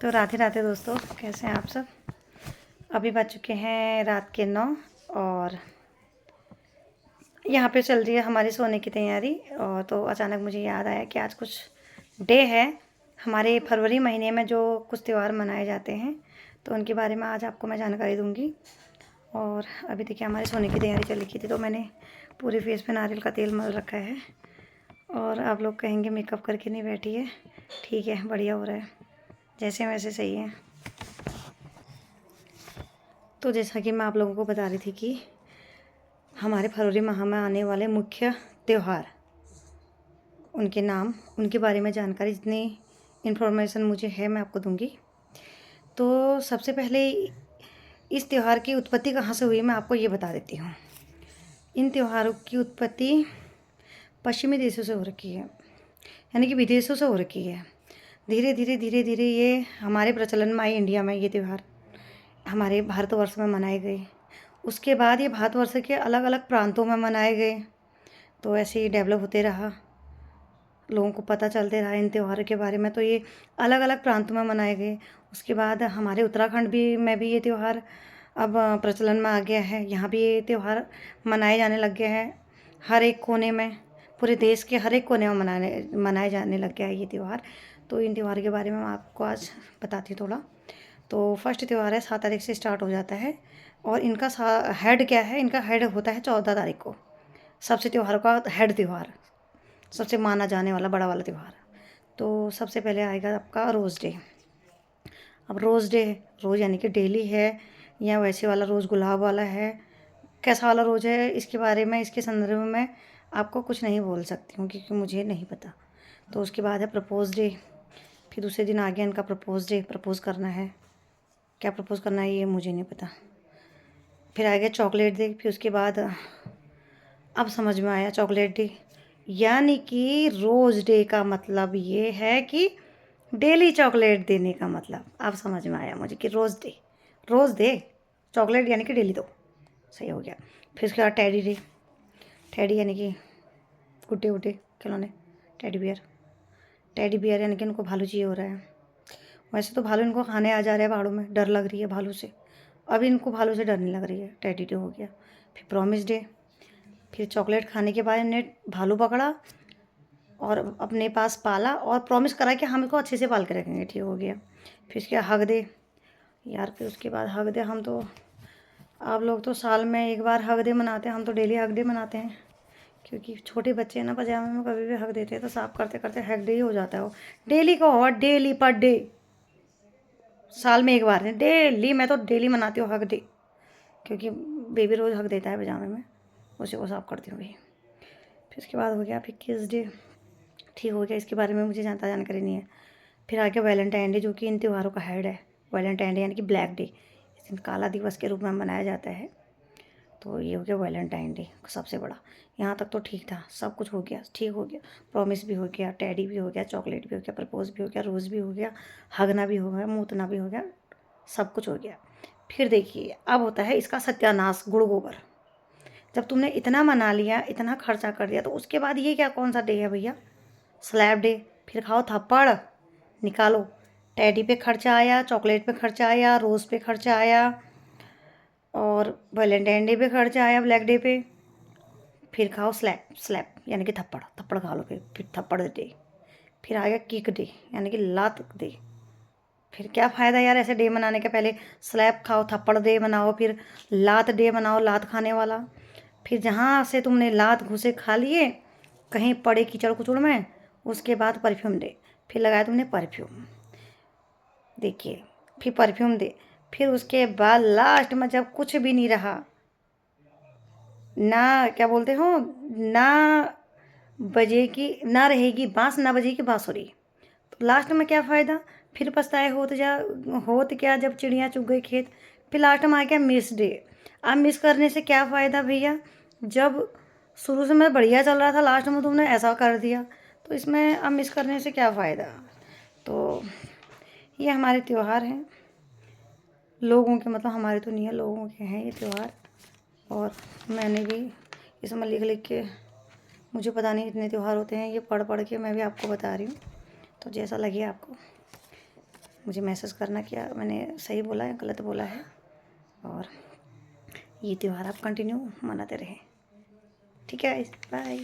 तो राधे राधे दोस्तों, कैसे हैं आप सब। अभी बज चुके हैं रात के 9 और यहाँ पे चल रही है हमारी सोने की तैयारी। और तो अचानक मुझे याद आया कि आज कुछ डे है हमारे फरवरी महीने में जो कुछ त्यौहार मनाए जाते हैं, तो उनके बारे में आज आपको मैं जानकारी दूँगी। और अभी देखिए हमारी सोने की तैयारी चल रही थी, तो मैंने पूरे फेस पे नारियल का तेल मल रखा है। और आप लोग कहेंगे मेकअप करके नहीं बैठी है, ठीक है, बढ़िया हो रहा है, जैसे वैसे सही है। तो जैसा कि मैं आप लोगों को बता रही थी कि हमारे फरवरी माह में आने वाले मुख्य त्यौहार, उनके नाम, उनके बारे में जानकारी, जितनी इन्फॉर्मेशन मुझे है मैं आपको दूंगी। तो सबसे पहले इस त्यौहार की उत्पत्ति कहाँ से हुई मैं आपको ये बता देती हूँ। इन त्योहारों की उत्पत्ति पश्चिमी देशों से हो रखी है, यानी कि विदेशों से हो रखी है। धीरे धीरे ये हमारे प्रचलन में आई। इंडिया में ये त्यौहार हमारे भारतवर्ष में मनाए गए। उसके बाद ये भारतवर्ष के अलग अलग प्रांतों में मनाए गए। तो ऐसे ही डेवलप होते रहा, लोगों को पता चलते रहा इन त्योहारों के बारे में। तो ये अलग अलग प्रांतों में मनाए गए। उसके बाद हमारे उत्तराखंड में भी ये त्यौहार अब प्रचलन में आ गया है। यहाँ भी ये त्यौहार मनाए जाने लग गया है। हर एक कोने में, पूरे देश के हर एक कोने में मनाए जाने लग गया है ये त्यौहार। तो इन त्यौहार के बारे में मैं आपको आज बताती हूँ थोड़ा। तो फर्स्ट त्यौहार है 7 तारीख से स्टार्ट हो जाता है। और इनका हेड क्या है, इनका हेड होता है 14 तारीख को। सबसे त्योहारों का हेड त्यौहार, सबसे माना जाने वाला बड़ा वाला त्यौहार। तो सबसे पहले आएगा आपका रोज़ डे। अब रोज़ डे, रोज़ यानी कि डेली है, या वैसे वाला रोज़ गुलाब वाला है, कैसा वाला रोज़ है, इसके बारे में, इसके संदर्भ में मैं आपको कुछ नहीं बोल सकती हूँ क्योंकि मुझे नहीं पता। तो उसके बाद है प्रपोज डे। फिर दूसरे दिन आ गया इनका प्रपोज डे। प्रपोज़ करना है, क्या प्रपोज़ करना है ये मुझे नहीं पता। फिर आ गया चॉकलेट डे। फिर उसके बाद अब समझ में आया चॉकलेट डे, यानी कि रोज़ डे का मतलब ये है कि डेली चॉकलेट देने का मतलब। अब समझ में आया मुझे कि रोज़ दे चॉकलेट, यानी कि डेली दो, सही हो गया। फिर उसके बाद टेडी डे। टेडी यानी कि गुड्डे उड्डे खिलौने, टेडी बियर। टेडी बियर यानी कि इनको भालू चाहिए हो रहा है। वैसे तो भालू इनको खाने आ जा रहे हैं पहाड़ों में, डर लग रही है भालू से। अब इनको भालू से डर नहीं लग रही है। टेडी डे हो गया। फिर प्रॉमिस डे। फिर चॉकलेट खाने के बाद इन्हें भालू पकड़ा और अपने पास पाला और प्रॉमिस करा कि हम इसको अच्छे से पाल के रखेंगे, ठीक हो गया। फिर उसके हक दे यार। फिर उसके बाद हक दे, हम तो, आप लोग तो साल में एक बार हक दे मनाते हैं, हम तो डेली हक डे मनाते हैं। क्योंकि छोटे बच्चे ना पजामे में कभी भी हक देते हैं तो साफ करते करते हक डे ही हो जाता है वो। डेली का हो, डेली पर डे, साल में एक बार है डेली। मैं तो डेली मनाती हूँ हक डे, क्योंकि बेबी रोज़ हक देता है पजामे में, उसी को साफ करती हूँ भाई। फिर उसके बाद हो गया फिर किस डे, ठीक हो गया, इसके बारे में मुझे ज़्यादा जानकारी नहीं है। फिर आ गया वैलेंटाइन डे, जो कि इन त्योहारों का हेड है। वैलेंटाइन डे यानी कि ब्लैक डे, इस दिन काला दिवस के रूप में मनाया जाता है। तो ये हो गया वैलेंटाइन डे सबसे बड़ा। यहाँ तक तो ठीक था, सब कुछ हो गया, ठीक हो गया। प्रॉमिस भी हो गया, टेडी भी हो गया, चॉकलेट भी हो गया, प्रपोज भी हो गया, रोज़ भी हो गया, हगना भी हो गया, मूतना भी हो गया, सब कुछ हो गया। फिर देखिए अब होता है इसका सत्यानाश, गुड़ गोबर। जब तुमने इतना मना लिया, इतना खर्चा कर दिया, तो उसके बाद ये क्या, कौन सा डे है भैया, स्लैब डे। फिर खाओ थप्पड़, निकालो। टेडी पे खर्चा आया, चॉकलेट पे खर्चा आया, रोज़ पे खर्चा आया, और वैलेंटाइन डे पे खर्चा आया, ब्लैक डे पे। फिर खाओ स्लैप यानी कि थप्पड़, थप्पड़ खा लो। फिर थप्पड़ डे। फिर आ गया किक डे, यानी कि लात डे। फिर क्या फ़ायदा यार ऐसे डे मनाने के, पहले स्लैप खाओ, थप्पड़ डे मनाओ, फिर लात डे मनाओ, लात खाने वाला। फिर जहाँ से तुमने लात घुसे खा लिए, कहीं पड़े कीचड़ कुचड़ में, उसके बाद परफ्यूम डे। फिर लगाया तुमने परफ्यूम, देखिए, फिर परफ्यूम दे। फिर उसके बाद लास्ट में जब कुछ भी नहीं रहा, ना क्या बोलते हो, ना ना रहेगी बांस, ना बजेगी बांसुरी, तो लास्ट में क्या फ़ायदा। फिर पछताए होत क्या जब चिड़िया चुग गई खेत। फिर लास्ट में आ गया मिस डे। अब मिस करने से क्या फ़ायदा भैया, जब शुरू से मैं बढ़िया चल रहा था, लास्ट में तुमने ऐसा कर दिया, तो इसमें अब मिस करने से क्या फ़ायदा। तो ये हमारे त्यौहार हैं लोगों के, मतलब हमारे तो नहीं है, लोगों के हैं ये त्यौहार। और मैंने भी इसमें लिख लिख के, मुझे पता नहीं इतने त्यौहार होते हैं, ये पढ़ पढ़ के मैं भी आपको बता रही हूँ। तो जैसा लगे आपको। मुझे मैसेज करना क्या मैंने सही बोला है गलत बोला है, और ये त्यौहार आप कंटिन्यू मनाते रहें। ठीक है, बाय।